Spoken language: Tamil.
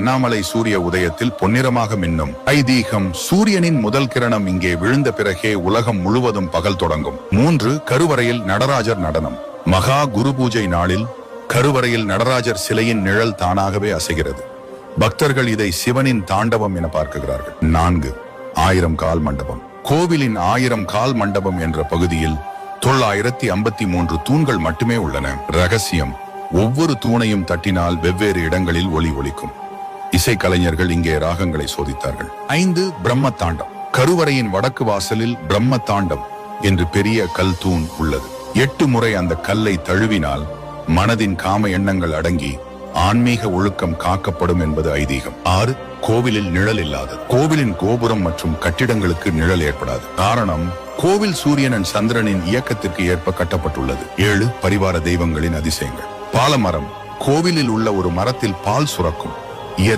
அண்ணாமலை சூரிய உதயத்தில் பொன்னிறமாக மின்னும் ஐதீகம். சூரியனின் முதல் கிரணம் இங்கே விழுந்த பிறகே உலகம் முழுவதும் பகல் தொடங்கும். 3 கருவறையில் நடராஜர் நடனம். மகா குரு பூஜை நாளில் கருவறையில் நடராஜர் சிலையின் நிழல் தானாகவே அசைகிறது. பக்தர்கள் இதை சிவனின் தாண்டவம் என பார்க்கிறார்கள். 4 1000 கால் மண்டபம். கோவிலின் 1000 கால் மண்டபம் என்ற பகுதியில் 953 தூண்கள் மட்டுமே உள்ளன. ரகசியம்: ஒவ்வொரு தூணையும் தட்டினால் வெவ்வேறு இடங்களில் ஒலி ஒலிக்கும். இசைக்கலைஞர்கள் இங்கே ராகங்களை சோதித்தார்கள். 5 பிரம்ம தாண்டம். கருவறையின் வடக்கு வாசலில் பிரம்ம தாண்டம் என்று பெரிய கல் தூண் உள்ளது. 8 முறை அந்த கல்லை தழுவினால் மனதின் காம எண்ணங்கள் அடங்கி ஆன்மீக ஒழுக்கம் காக்கப்படும் என்பது ஐதீகம். 6 கோவிலில் நிழல் இல்லாதது. கோவிலின் கோபுரம் மற்றும் கட்டிடங்களுக்கு நிழல் ஏற்படாது. காரணம், கோவில் சூரியனின் சந்திரனின் இயக்கத்திற்கு ஏற்ப கட்டப்பட்டுள்ளது. 7 பரிவார தெய்வங்களின் அதிசயங்கள். பாலமரம். கோவிலில் உள்ள ஒரு மரத்தில் பால் சுரக்கும்.